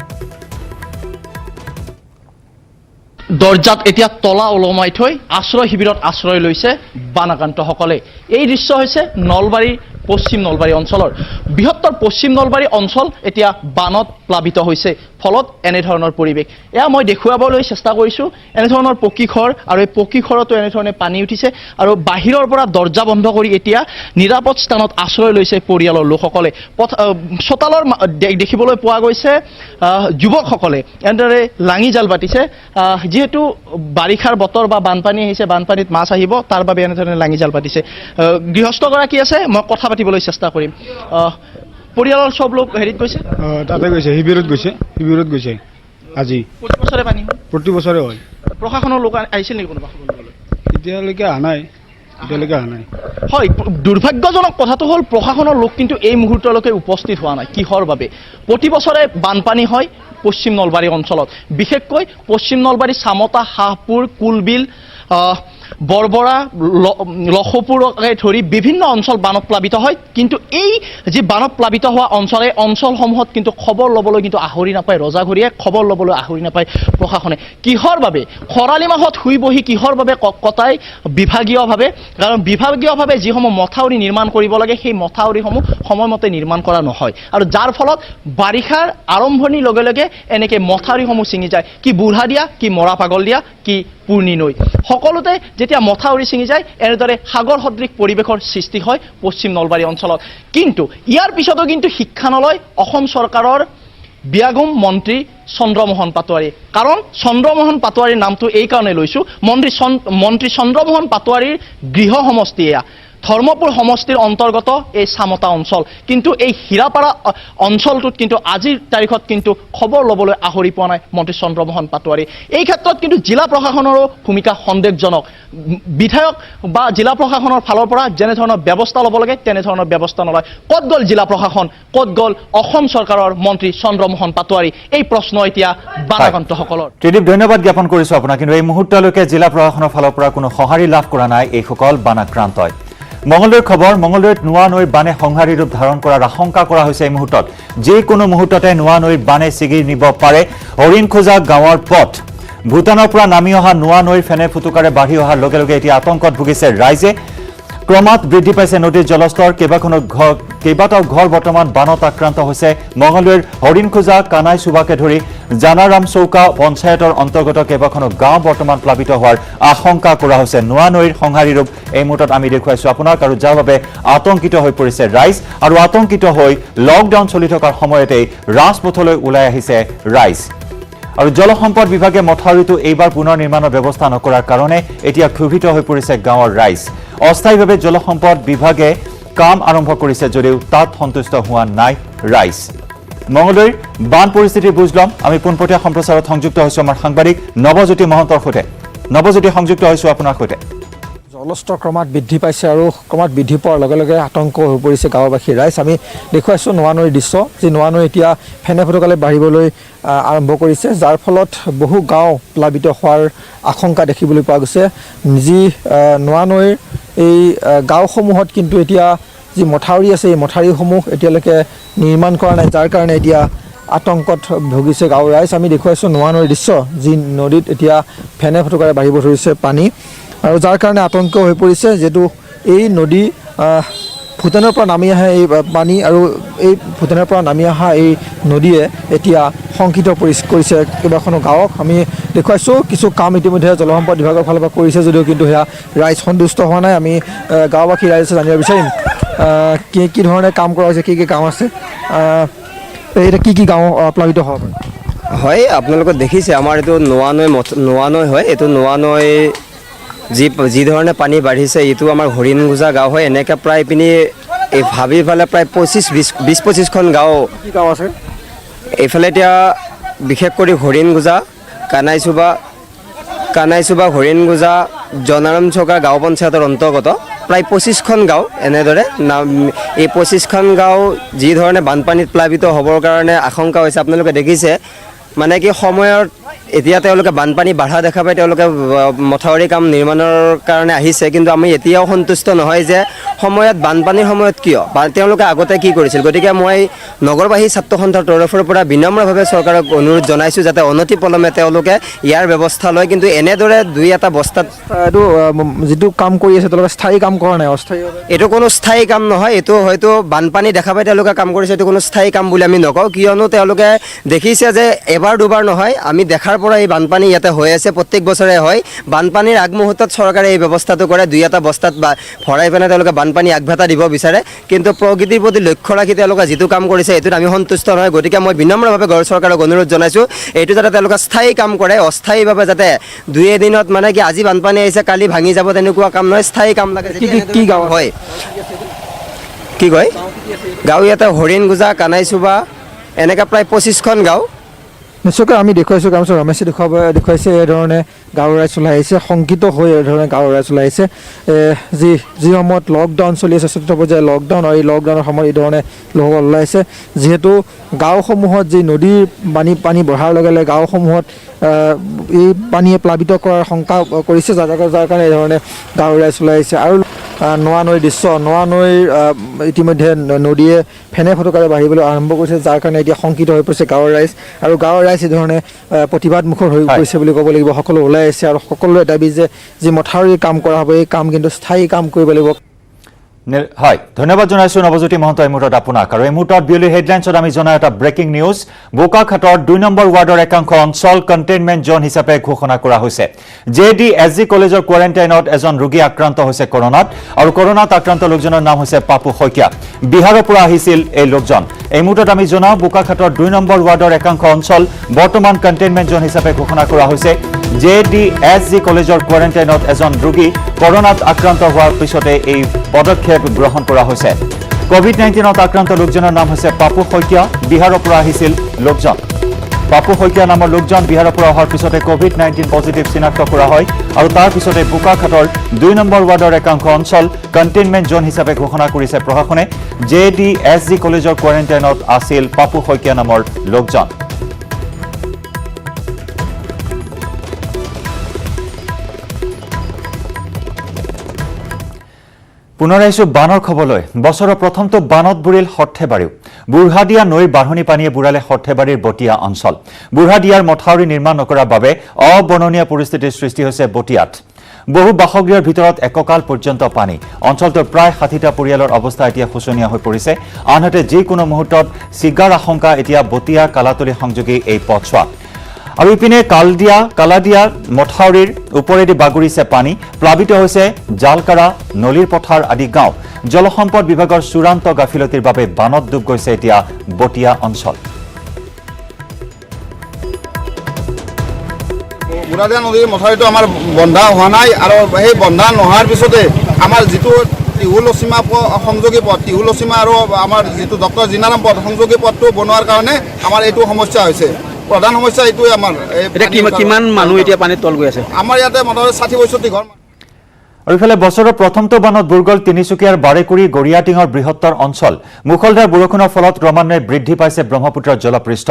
দৰ্জাত এতিয়া তলা ওলমাই থৈ আশ্ৰয় শিবিৰত আশ্ৰয় লৈছে বানাক্ৰান্তসকলে এই দৃশ্য হৈছে নলবাৰীৰ পশ্চিম নলবাৰী অঞ্চলৰ বৃহত্তৰ পশ্চিম নলবাৰী অঞ্চল এতিয়া বানত প্লাবিত হৈছে ফলত এনেধৰণৰ পৰিৱেশ এয়া মই দেখুৱাবলৈ চেষ্টা কৰিছোঁ এনেধৰণৰ পকী ঘৰ আৰু এই পকী ঘৰতো এনেধৰণে পানী উঠিছে আৰু বাহিৰৰ পৰা দৰ্জা বন্ধ কৰি এতিয়া নিৰাপদ স্থানত আশ্ৰয় লৈছে পৰিয়ালৰ লোকসকলে চোতালৰ দেখিবলৈ পোৱা গৈছে যুৱকসকলে এনেদৰে লাঙি জাল পাতিছে যিহেতু বাৰিষাৰ বতৰ বা বানপানী আহিছে বানপানীত মাছ আহিব তাৰ বাবে এনেধৰণে লাঙি জাল পাতিছে গৃহস্থগৰাকী আছে মই কথা পাতিবলৈ চেষ্টা কৰিম পৰিয়ালৰ সব লোক হেৰিত গৈছে তাতে গৈছে শিবিৰত গৈছে আজি প্ৰতি বছৰে পানী হয় প্ৰতি বছৰে হয় প্ৰশাসনৰ লোক আহিছিল নেকি কোনোবা এতিয়ালৈকে অহা নাই হয় দুৰ্ভাগ্যজনক কথাটো হ'ল প্ৰশাসনৰ লোক কিন্তু এই মুহূৰ্তলৈকে উপস্থিত হোৱা নাই কিহৰ বাবে প্ৰতি বছৰে বানপানী হয় পশ্চিম নলবাৰী অঞ্চলত বিশেষকৈ পশ্চিম নলবাৰী চামতা হাঁহপুৰ কুলবিল বৰবৰা লখপুৰকে ধৰি বিভিন্ন অঞ্চল বানত প্লাবিত হয় কিন্তু এই যি বানত প্লাবিত হোৱা অঞ্চল এই অঞ্চলসমূহত কিন্তু খবৰ ল'বলৈ কিন্তু আহৰি নাপায় ৰজাঘৰীয়াই খবৰ ল'বলৈ আহৰি নাপায় প্ৰশাসনে কিহৰ বাবে খৰালি মাহত শুই বহি কিহৰ বাবে কটাই বিভাগীয়ভাৱে কাৰণ বিভাগীয়ভাৱে যিসমূহ মথাউৰি নিৰ্মাণ কৰিব লাগে সেই মথাউৰিসমূহ সময়মতে নিৰ্মাণ কৰা নহয় আৰু যাৰ ফলত বাৰিষাৰ আৰম্ভণিৰ লগে লগে এনেকৈ মথাউৰিসমূহ ছিঙি যায় কি বুঢ়া দিয়া কি মৰা পাগল দিয়া কি পূৰ্ণি নৈ সকলোতে যেতিয়া মথাউৰি ছিঙি যায় এনেদৰে সাগৰ সদৃশ পৰিৱেশৰ সৃষ্টি হয় পশ্চিম নলবাৰী অঞ্চলত কিন্তু ইয়াৰ পিছতো কিন্তু শিক্ষা নলয় অসম চৰকাৰৰ বিয়াগম মন্ত্ৰী চন্দ্ৰমোহন পাটোৱাৰী কাৰণ চন্দ্ৰমোহন পাটোৱাৰীৰ নামটো এই কাৰণে লৈছোঁ মন্ত্ৰী চন্দ্ৰমোহন পাটোৱাৰীৰ গৃহ সমষ্টি এয়া ধৰ্মপুৰ সমষ্টিৰ অন্তৰ্গত এই চামতা অঞ্চল কিন্তু এই হীৰাপাৰা অঞ্চলটোত কিন্তু আজিৰ তাৰিখত কিন্তু খবৰ ল'বলৈ আহৰি পোৱা নাই মন্ত্ৰী চন্দ্ৰমোহন পাটোৱাৰী এই ক্ষেত্ৰত কিন্তু জিলা প্ৰশাসনৰো ভূমিকা সন্দেহজনক বিধায়ক বা জিলা প্ৰশাসনৰ ফালৰ পৰা যেনেধৰণৰ ব্যৱস্থা ল'ব লাগে তেনেধৰণৰ ব্যৱস্থা নলয় ক'ত গ'ল জিলা প্ৰশাসন ক'ত গ'ল অসম চৰকাৰৰ মন্ত্ৰী চন্দ্ৰমোহন পাটোৱাৰী এই প্ৰশ্ন এতিয়া বানাক্ৰান্তসকলৰ ত্ৰিদীপ ধন্যবাদ জ্ঞাপন কৰিছোঁ আপোনাক কিন্তু এই মুহূৰ্তলৈকে জিলা প্ৰশাসনৰ ফালৰ পৰা কোনো সঁহাৰি লাভ কৰা নাই এইসকল বানাক্ৰান্তই মঙলদৈৰ খবৰ মঙলদৈত নোৱা নৈৰ বানে সংহাৰী ৰূপ ধাৰণ কৰাৰ আশংকা কৰা হৈছে এই মুহূৰ্তত যিকোনো মুহূৰ্ততে নোৱা নৈৰ বানে ছিগি নিব পাৰে হৰিণখোজা গাঁৱৰ পথ ভূটানৰ পৰা নামি অহা নোৱা নৈৰ ফেনে ফুটুকাৰে বাঢ়ি অহাৰ লগে লগে এতিয়া আতংকত ভুগিছে ৰাইজে ক্ৰমাৎ বৃদ্ধি পাইছে নদীৰ জলস্তৰ কেইবাটাও ঘৰ বৰ্তমান বানত আক্ৰান্ত হৈছে মঙলদৈৰ হৰিণখোজা কানাই চুবাকে ধৰি জানাৰাম চৌকা পঞ্চায়তৰ অন্তৰ্গত কেইবাখনো গাঁও বৰ্তমান প্লাবিত হোৱাৰ আশংকা কৰা হৈছে নোৱা নৈৰ সংহাৰী ৰূপ এই মুহূৰ্তত আমি দেখুৱাইছোঁ আপোনাক আৰু যাৰ বাবে আতংকিত হৈ পৰিছে ৰাইজ আৰু আতংকিত হৈ লকডাউন চলি থকাৰ সময়তেই ৰাজপথলৈ ওলাই আহিছে ৰাইজ আৰু জলসম্পদ বিভাগে মথাউৰিটো এইবাৰ পুনৰ নিৰ্মাণৰ ব্যৱস্থা নকৰাৰ কাৰণে এতিয়া ক্ষোভিত হৈ পৰিছে গাঁৱৰ ৰাইজ অস্থায়ীভাৱে জলসম্পদ বিভাগে কাম আৰম্ভ কৰিছে যদিও তাত সন্তুষ্ট হোৱা নাই ৰাইজ মঙলদৈৰ বান পৰিস্থিতিৰ বুজ ল'ম আমি পোনপটীয়া সম্প্ৰচাৰত সংযুক্ত হৈছোঁ আমাৰ সাংবাদিক নৱজ্যোতি মহন্তৰ সৈতে নৱজ্যোতি সংযুক্ত হৈছোঁ আপোনাৰ সৈতে জলস্তৰ ক্ৰমাৎ বৃদ্ধি পাইছে আৰু ক্ৰমাৎ বৃদ্ধি পোৱাৰ লগে লগে আতংক হৈ পৰিছে গাঁওবাসী ৰাইজ আমি দেখুৱাইছোঁ নোৱা নৈৰ দৃশ্য যি নোৱা নৈ এতিয়া ফেনে ফুটুকালে বাঢ়িবলৈ আৰম্ভ কৰিছে যাৰ ফলত বহু গাঁও প্লাবিত হোৱাৰ আশংকা দেখিবলৈ পোৱা গৈছে যি নোৱা নৈৰ এই গাঁওসমূহত কিন্তু এতিয়া যি মথাউৰি আছে এই মথাউৰিসমূহ এতিয়ালৈকে নিৰ্মাণ কৰা নাই যাৰ কাৰণে এতিয়া আতংকত ভুগিছে গাঁৱৰ ৰাইজ আমি দেখুৱাইছোঁ নোৱা নৈৰ দৃশ্য যি নদীত এতিয়া ফেনে ফুটুকাৰে বাঢ়িব ধৰিছে পানী আৰু যাৰ কাৰণে আতংক হৈ পৰিছে যিহেতু এই নদী ভূটানৰ পৰা নামি আহে এই পানী আৰু এই ভূটানৰ পৰা নামি অহা এই নদীয়ে এতিয়া শংকিত কৰিছে কেইবাখনো গাঁৱক আমি দেখুৱাইছোঁ কিছু কাম ইতিমধ্যে জলসম্পদ বিভাগৰ ফালৰ পৰা কৰিছে যদিও কিন্তু সেয়া ৰাইজ সন্তুষ্ট হোৱা নাই আমি গাঁওবাসী ৰাইজে জানিব বিচাৰিম কি ধৰণে কাম কৰা হৈছে কি কাম আছে এতিয়া কি গাঁও প্লাবিত হ'ব পাৰে হয় আপোনালোকে দেখিছে আমাৰ এইটো নোৱা নৈ হয় এইটো নোৱা নৈ যি ধৰণে পানী বাঢ়িছে এইটো আমাৰ হৰিণখোজা গাঁও হয় এনেকৈ প্ৰায় পিনি ভাবি পেলাই প্ৰায় 20-25খন গাঁও কি গাঁও আছে এইফালে এতিয়া বিশেষ কৰি হৰিণগুজা কানাইচুবা হৰিণগুজা জনাৰাম চৌকা গাঁও পঞ্চায়তৰ অন্তৰ্গত প্ৰায় 25খন গাঁও এনেদৰে এই 25খন গাঁও যি ধৰণে বানপানীত প্লাবিত হ'বৰ কাৰণে আশংকা হৈছে আপোনালোকে দেখিছে মানে কি সময়ত এতিয়া তেওঁলোকে বানপানী বাঢ়া দেখা পাই তেওঁলোকে মথাউৰি কাম নিৰ্মাণৰ কাৰণে আহিছে কিন্তু আমি এতিয়াও সন্তুষ্ট নহয় যে সময়ত বানপানীৰ সময়ত কিয় তেওঁলোকে আগতে কি কৰিছিল গতিকে মই নগৰবাসী ছাত্ৰ সন্থাৰ তৰফৰ পৰা বিনম্ৰভাৱে চৰকাৰক অনুৰোধ জনাইছোঁ যাতে অনতিপলমে তেওঁলোকে ইয়াৰ ব্যৱস্থা লয় কিন্তু এনেদৰে দুই এটা বস্তাত এইটো যিটো কাম কৰি আছে তেওঁলোকে স্থায়ী কাম কৰা নাই অস্থায়ীভাৱে এইটো কোনো স্থায়ী কাম নহয় এইটো হয়তো বানপানী দেখা পাই তেওঁলোকে কাম কৰিছে এইটো কোনো স্থায়ী কাম বুলি আমি নকওঁ কিয়নো তেওঁলোকে দেখিছে যে এবাৰ দুবাৰ নহয় আমি দেখাৰ পৰা এই বানপানী ইয়াতে হৈ আছে প্ৰত্যেক বছৰে হয় বানপানীৰ আগমুহূৰ্তত চৰকাৰে এই ব্যৱস্থাটো কৰে দুই এটা বস্তাত ভৰাই পেলাই তেওঁলোকে বানপানী আগভেটা দিব বিচাৰে কিন্তু প্ৰকৃতিৰ প্ৰতি লক্ষ্য ৰাখি তেওঁলোকে যিটো কাম কৰিছে এইটোত আমি সন্তুষ্ট নহয় গতিকে মই বিনম্ৰভাৱে চৰকাৰক অনুৰোধ জনাইছোঁ এইটো যাতে তেওঁলোকে স্থায়ী কাম কৰে অস্থায়ীভাৱে যাতে দুই এদিনত মানে কি আজি বানপানী আহিছে কালি ভাঙি যাব তেনেকুৱা কাম নহয় স্থায়ী কাম লাগে কি গাঁও হয় কি কয় গাঁও ইয়াতে হৰিণগুজা কানাইচুবা এনেকৈ প্ৰায় 25খন গাঁও নিশ্চয়কৈ আমি দেখুৱাইছোঁ গামোচা ৰমেশে দেখুৱাইছে এই ধৰণে গাঁৱৰ ৰাইজ চলাই আহিছে শংকিত হৈ এই ধৰণে গাঁৱৰ ৰাইজ চলাই আহিছে যি সময়ত লকডাউন চলি আছে চতুৰ্থ পৰ্যায়ৰ লকডাউন আৰু এই লকডাউনৰ সময়ত এই ধৰণে লোকসকল ওলাই আহিছে যিহেতু গাঁওসমূহত যি নদীৰ পানী বঢ়াৰ লগে লগে গাঁওসমূহত এই পানীয়ে প্লাবিত কৰাৰ শংকা কৰিছে যাৰ কাৰণে এই ধৰণে গাঁৱৰ ৰাইজ ওলাই আহিছে আৰু নোৱা নৈৰ দৃশ্য নোৱা নৈৰ ইতিমধ্যে নদীয়ে ফেনে ফটকাৰে বাঢ়িবলৈ আৰম্ভ কৰিছে যাৰ কাৰণে এতিয়া শংকিত হৈ পৰিছে গাঁৱৰ ৰাইজ আৰু গাঁৱৰ ৰাইজ এই ধৰণে প্ৰতিবাদমুখৰ হৈ পৰিছে বুলি ক'ব লাগিব সকলো ওলাই আহিছে আৰু সকলোৰে দাবী যে যি মথাউৰিৰ কাম কৰা হ'ব এই কাম কিন্তু স্থায়ী কাম কৰিব লাগিব হয় ধন্যবাদ জনাইছোঁ নৱজ্যোতি মহন্ত এই মুহূৰ্তত আপোনাক আৰু এই মুহূৰ্তত বিয়লি হেডলাইনছত আমি জনাই এটা ব্ৰেকিং নিউজ বোকাখাটৰ 2 নম্বৰ ৱাৰ্ডৰ একাংশ অঞ্চল কণ্টেইনমেণ্ট জোন হিচাপে ঘোষণা কৰা হৈছে JDSG কলেজৰ কোৱাৰেণ্টাইনত এজন ৰোগী আক্ৰান্ত হৈছে কৰোনাত আৰু কৰোনাত আক্ৰান্ত লোকজনৰ নাম হৈছে পাপু শইকীয়া বিহাৰৰ পৰা আহিছিল এই লোকজন এই মুহূৰ্তত আমি জনাওঁ বোকাখাটৰ 2 নম্বৰ ৱাৰ্ডৰ একাংশ অঞ্চল বৰ্তমান কণ্টেইনমেণ্ট জোন হিচাপে ঘোষণা কৰা হৈছে JDSG কলেজৰ কোৱাৰেণ্টাইনত এজন ৰোগী কৰোনাত আক্ৰান্ত হোৱাৰ পিছতে এই পদক্ষেপ গ্ৰহণ কৰা হৈছে কোভিড-19ত আক্ৰান্ত লোকজনৰ নাম হৈছে পাপু শইকীয়া বিহাৰৰ পৰা আহিছিল লোকজন পাপু শইকীয়া নামৰ লোকজন বিহাৰৰ পৰা অহাৰ পিছতে কোভিড-19 পজিটিভ চিনাক্ত কৰা হয় আৰু তাৰ পিছতে বোকাখাটৰ 2 নম্বৰ ৱাৰ্ডৰ একাংশ অঞ্চল কণ্টেইনমেণ্ট জোন হিচাপে ঘোষণা কৰিছে প্ৰশাসনে JDSG কলেজৰ কোৱাৰেণ্টাইনত আছিল পাপু শইকীয়া নামৰ লোকজন পুনৰ আহিছোঁ বানৰ খবৰলৈ বছৰৰ প্ৰথমটো বানত বুৰিল সৰ্থেবাৰীও বুঢ়াদিয়া নৈৰ বাঢ়নী পানীয়ে বুঢ়ালে সৰ্থেবাৰীৰ বটিয়া অঞ্চল বুঢ়াদিয়াৰ মথাউৰি নিৰ্মাণ নকৰাৰ বাবে অবৰ্ণনীয় পৰিস্থিতিৰ সৃষ্টি হৈছে বটিয়াত বহু বাসগৃহৰ ভিতৰত এককাল পৰ্যন্ত পানী অঞ্চলটোৰ প্ৰায় 60টা পৰিয়ালৰ অৱস্থা এতিয়া শোচনীয় হৈ পৰিছে আনহাতে যিকোনো মুহূৰ্তত চিগাৰ আশংকা এতিয়া বটিয়া কালাতলি সংযোগী এই পথছোৱা আৰু ইপিনে কালাদিয়া মথাউৰিৰ ওপৰেদি বাগৰিছে পানী প্লাবিত হৈছে জালকাৰা নলীৰ পথাৰ আদি গাঁও জলসম্পদ বিভাগৰ চূড়ান্ত গাফিলতিৰ বাবে বানত ডুব গৈছে এতিয়া বটিয়া অঞ্চল বুঢ়াদিয়া নদীৰ মথাউৰিটো আমাৰ বন্ধা হোৱা নাই আৰু সেই বন্ধা নোহোৱাৰ পিছতে আমাৰ যিটো টিহুলসীমা সংযোগী পথ টিহুলসীমা আৰু আমাৰ যিটো ডক্টৰ জিনাৰাম পথ সংযোগী পথটো বনোৱাৰ কাৰণে আমাৰ এইটো সমস্যা হৈছে প্ৰধান সমস্যা এইটোৱে আমাৰ কিমান মানুহ এতিয়া পানীত তল গৈ আছে আমাৰ ইয়াতে মোটামুটি 60-65 ঘৰ আৰু ইফালে বছৰৰ প্ৰথমটো বানত বুৰ গ'ল তিনিচুকীয়াৰ বাৰেকুৰি গৰিয়াটিঙৰ বৃহত্তৰ অঞ্চল মুখলধাৰ বৰষুণৰ ফলত ক্ৰমান্বয়ে বৃদ্ধি পাইছে ব্ৰহ্মপুত্ৰৰ জলপৃষ্ঠ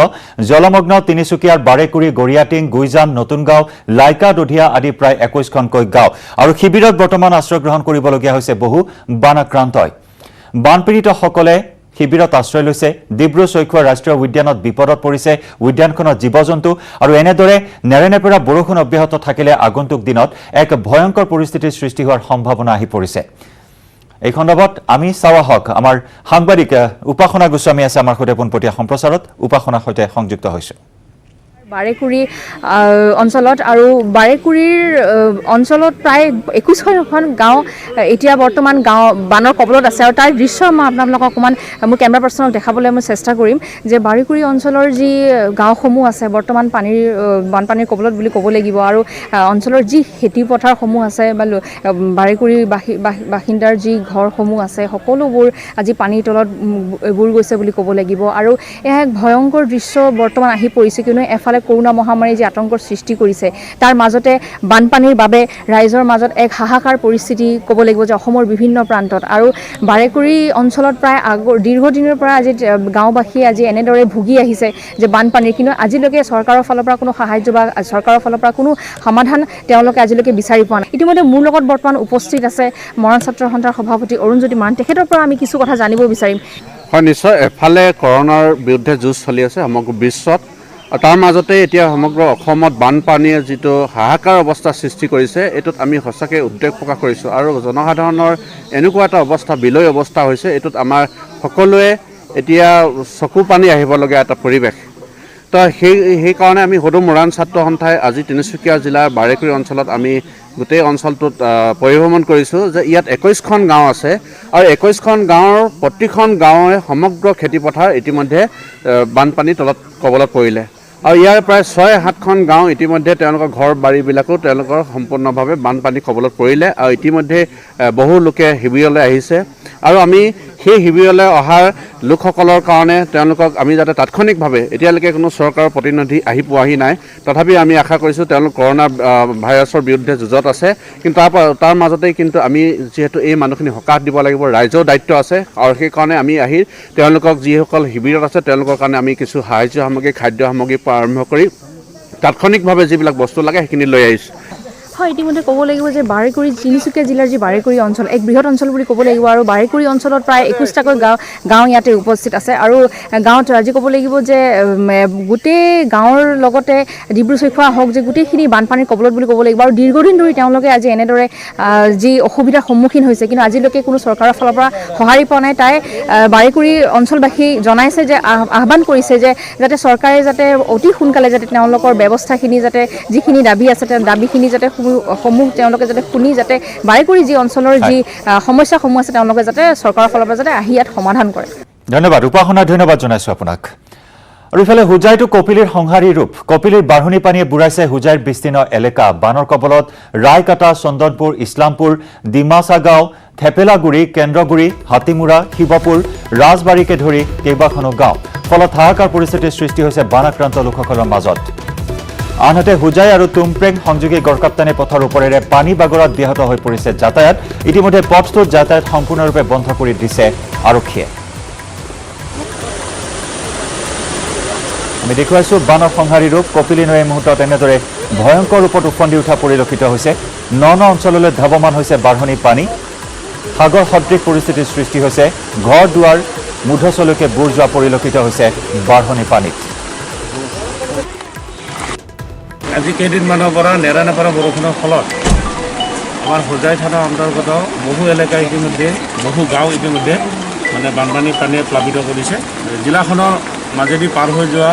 জলমগ্ন তিনিচুকীয়াৰ বাৰেকুৰি গৰিয়াটিং গুইজান নতুনগাঁও লাইকা দধিয়া আদি প্ৰায় 21খনকৈ গাঁও আৰু শিবিৰত বৰ্তমান আশ্ৰয় গ্ৰহণ কৰিবলগীয়া হৈছে বহু বানাক্ৰান্তই বানপীড়িতসকলে শিবিৰত আশ্ৰয় লৈছে ডিব্ৰু চৈখোৱা ৰাষ্ট্ৰীয় উদ্যানত বিপদত পৰিছে উদ্যানখনৰ জীৱ-জন্তু আৰু এনেদৰে নেৰেনেপেৰা বৰষুণ অব্যাহত থাকিলে আগন্তুক দিনত এক ভয়ংকৰ পৰিস্থিতিৰ সৃষ্টি হোৱাৰ সম্ভাৱনা আহি পৰিছে এই খণ্ডত আমি চাৱাহক আমাৰ সাংবাদিক উপাসনা গোস্বামী আছে আমাৰ সৈতে পোনপটীয়া সম্প্ৰচাৰত উপাসনাৰ সৈতে সংযুক্ত হৈছোঁ বাৰেকুৰি অঞ্চলত আৰু বাৰেকুৰিৰ অঞ্চলত প্ৰায় 21খন গাঁও এতিয়া বৰ্তমান বানৰ কবলত আছে আৰু তাৰ দৃশ্য মই আপোনালোকক অকণমান মোৰ কেমেৰা পাৰ্চনক দেখাবলৈ মই চেষ্টা কৰিম যে বাৰেকুৰি অঞ্চলৰ যি গাঁওসমূহ আছে বৰ্তমান বানপানীৰ কবলত বুলি ক'ব লাগিব আৰু অঞ্চলৰ যি খেতি পথাৰসমূহ আছে বা বাৰেকুৰি বাসিন্দাৰ যি ঘৰসমূহ আছে সকলোবোৰ আজি পানীৰ তলত বুৰ গৈছে বুলি ক'ব লাগিব আৰু এয়া এক ভয়ংকৰ দৃশ্য বৰ্তমান আহি পৰিছে কিয়নো এফালে কৰোনা মহামাৰী যি আতংকৰ সৃষ্টি কৰিছে তাৰ মাজতে বানপানীৰ বাবে ৰাইজৰ মাজত এক হাহাকাৰ পৰিস্থিতি ক'ব লাগিব যে অসমৰ বিভিন্ন প্ৰান্তত আৰু বাৰেকুৰি অঞ্চলত প্ৰায় দীৰ্ঘদিনৰ পৰা আজি গাঁওবাসীয়ে আজি এনেদৰে ভুগি আহিছে যে বানপানীৰ কিন্তু আজিলৈকে চৰকাৰৰ ফালৰ পৰা কোনো সাহায্য বা চৰকাৰৰ ফালৰ পৰা কোনো সমাধান তেওঁলোকে আজিলৈকে বিচাৰি পোৱা নাই ইতিমধ্যে মোৰ লগত বৰ্তমান উপস্থিত আছে মৰাণ ছাত্ৰ সন্থাৰ সভাপতি অৰুণজ্যোতি মৰাণ তেখেতৰ পৰা আমি কিছু কথা জানিব বিচাৰিম হয় নিশ্চয় এফালে কৰোনাৰ বিৰুদ্ধে যুঁজ চলি আছে সমগ্ৰ বিশ্বত আৰু তাৰ মাজতে এতিয়া সমগ্ৰ অসমত বানপানীয়ে যিটো হাহাকাৰ অৱস্থা সৃষ্টি কৰিছে এইটোত আমি সঁচাকৈ উদ্বেগ প্ৰকাশ কৰিছোঁ আৰু জনসাধাৰণৰ এনেকুৱা এটা অৱস্থা বিলৈ অৱস্থা হৈছে এইটোত আমাৰ সকলোৱে এতিয়া চকু পানী আহিবলগীয়া এটা পৰিৱেশ তো সেইকাৰণে আমি সদৌ মৰাণ ছাত্ৰ সন্থাই আজি তিনিচুকীয়া জিলাৰ বাৰেকুৰি অঞ্চলত আমি গোটেই অঞ্চলটোত পৰিভ্ৰমণ কৰিছোঁ যে ইয়াত 21খন গাঁও আছে আৰু 21খন গাঁৱৰ প্ৰতিখন গাঁৱে সমগ্ৰ খেতিপথাৰ ইতিমধ্যে বানপানীৰ কবলত পৰিলে আৰু ইয়াৰ প্ৰায় 6-7খন গাঁও ইতিমধ্যে তেওঁলোকৰ ঘৰ বাৰীবিলাকো তেওঁলোকৰ সম্পূৰ্ণভাৱে বানপানী কবলত পৰিলে আৰু ইতিমধ্যে বহু লোকে শিবিৰলৈ আহিছে আৰু আমি সেই শিবিৰলৈ অহাৰ লোকসকলৰ কাৰণে তেওঁলোকক আমি যাতে তাৎক্ষণিকভাৱে এতিয়ালৈকে কোনো চৰকাৰৰ প্ৰতিনিধি আহি পোৱাহি নাই তথাপি আমি আশা কৰিছোঁ তেওঁলোক কৰোনা ভাইৰাছৰ বিৰুদ্ধে যুঁজত আছে কিন্তু তাৰ মাজতেই কিন্তু আমি যিহেতু এই মানুহখিনি সকাহ দিব লাগিব ৰাইজৰ দায়িত্ব আছে আৰু সেইকাৰণে আমি আহি তেওঁলোকক যিসকল শিবিৰত আছে তেওঁলোকৰ কাৰণে আমি কিছু সাহায্য সামগ্ৰী খাদ্য সামগ্ৰীৰ পৰা আৰম্ভ কৰি তাৎক্ষণিকভাৱে যিবিলাক বস্তু লাগে সেইখিনি লৈ আহিছোঁ হয় ইতিমধ্যে ক'ব লাগিব যে বাৰেকুৰি তিনিচুকীয়া জিলাৰ যি বাৰেকুৰি অঞ্চল এক বৃহৎ অঞ্চল বুলি ক'ব লাগিব আৰু বাৰেকুৰি অঞ্চলত প্ৰায় 21টাকৈ গাঁও ইয়াতে উপস্থিত আছে আৰু গাঁৱত আজি ক'ব লাগিব যে গোটেই গাঁৱৰ লগতে ডিব্ৰু-চৈখোৱা হওক যে গোটেইখিনি বানপানীৰ কবলত বুলি ক'ব লাগিব আৰু দীৰ্ঘদিন ধৰি তেওঁলোকে আজি এনেদৰে যি অসুবিধাৰ সন্মুখীন হৈছে কিন্তু আজিলৈকে কোনো চৰকাৰৰ ফালৰ পৰা সঁহাৰি পোৱা নাই তাই বাৰেকুৰি অঞ্চলবাসী জনাইছে যে আহ্বান কৰিছে যে যাতে চৰকাৰে যাতে অতি সোনকালে যাতে তেওঁলোকৰ ব্যৱস্থাখিনি যাতে যিখিনি দাবী আছে দাবীখিনি যাতে সমূহ তেওঁলোকে যাতে শুনি যাতে বাৰেকুৰি যি অঞ্চলৰ যি সমস্যাসমূহ আছে তেওঁলোকে যাতে চৰকাৰৰ ফালৰ পৰা যাতে আহি ইয়াত সমাধান কৰে ধন্যবাদ উপাসনা ধন্যবাদ জনাইছোঁ আপোনাক আৰু ইফালে হুজাইটো কপিলীৰ সংহাৰী ৰূপ কপিলীৰ বাঢ়নী পানীয়ে বুঢ়াইছে হুজাইৰ বিস্তীৰ্ণ এলেকা বানৰ কবলত ৰায়কাটা চন্দনপুৰ ইছলামপুৰ ডিমাচা গাঁও থেপেলাগুৰি কেন্দ্ৰগুৰি হাতীমুৰা শিৱপুৰ ৰাজবাৰীকে ধৰি কেইবাখনো গাঁও ফলত হাহাকাৰ পৰিস্থিতিৰ সৃষ্টি হৈছে বানাক্ৰান্ত লোকসকলৰ মাজত আনহাতে হুজাই আৰু তুমপ্ৰেং সংযোগী গড়কাপ্তানী পথৰ ওপৰেৰে পানী বাগৰত ব্যাহত হৈ পৰিছে যাতায়াত ইতিমধ্যে পথটোত যাতায়াত সম্পূৰ্ণৰূপে বন্ধ কৰি দিছে আৰক্ষীয়ে আমি দেখুৱাইছোঁ বানৰ সংহাৰী ৰূপ কপিলী নৈ মুহূৰ্তত এনেদৰে ভয়ংকৰ ৰূপত উফন্দি উঠা পৰিলক্ষিত হৈছে ন অঞ্চললৈ ধাৱমান হৈছে বাঢ়নী পানী সাগৰ সদৃশ পৰিস্থিতিৰ সৃষ্টি হৈছে ঘৰ দুৱাৰ মুধচলৈকে বুৰ যোৱা পৰিলক্ষিত হৈছে বাঢ়নী পানীত আজি কেইদিনমানৰ পৰা নেৰানেপেৰা বৰষুণৰ ফলত আমাৰ হোজাই থানাৰ অন্তৰ্গত বহু এলেকা ইতিমধ্যে বহু গাঁও ইতিমধ্যে মানে বানপানীৰ পানীয়ে প্লাবিত কৰিছে জিলাখনৰ মাজেদি পাৰ হৈ যোৱা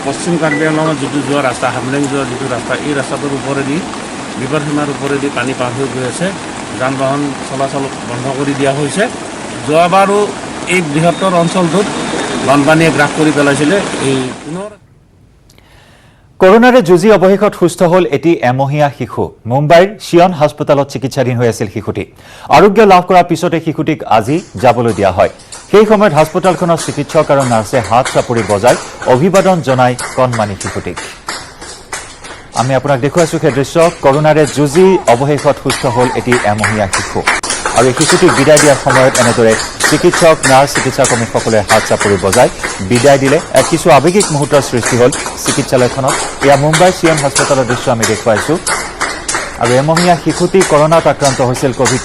পশ্চিম কাৰ্বি আংলঙত যিটো যোৱা ৰাস্তা হামলেং যোৱা যিটো ৰাস্তা এই ৰাস্তাটোৰ ওপৰেদি বিপদসীমাৰ ওপৰেদি পানী পাৰ হৈ গৈ আছে যান বাহন চলাচল বন্ধ কৰি দিয়া হৈছে যোৱাবাৰো এই বৃহত্তৰ অঞ্চলটোত বানপানীয়ে গ্ৰাস কৰি পেলাইছিলে এই পুনৰ কৰোনাৰে যুঁজি অৱশেষত সুস্থ হ'ল এটি এমহীয়া শিশু মুম্বাইৰ শিয়ন হাস্পতালত চিকিৎসাধীন হৈ আছিল শিশুটি আৰোগ্য লাভ কৰাৰ পিছতে শিশুটিক আজি যাবলৈ দিয়া হয় সেই সময়ত হাস্পতালখনৰ চিকিৎসক আৰু নাৰ্ছে হাত চাপৰি বজাই অভিবাদন জনাই কণমানি শিশুটিক আমি আপোনাক দেখুৱাইছোঁ সেই দৃশ্য কৰোনাৰে যুঁজি অৱশেষত সুস্থ হ'ল এটি এমহীয়া শিশু আৰু এই শিশুটিক বিদায় দিয়াৰ সময়ত এনেদৰে চিকিৎসক নাৰ্ছ চিকিৎসাকৰ্মীসকলে হাত চাপৰি বজাই বিদায় দিলে এক কিছু আৱেগিক মুহূৰ্তৰ সৃষ্টি হ'ল চিকিৎসালয়খনত এয়া মুম্বাইৰ চিয়ন হাস্পতালৰ দৃশ্য আমি দেখুৱাইছোঁ আৰু এমহীয়া শিশুটি কৰোনাত আক্ৰান্ত হৈছিল কোভিড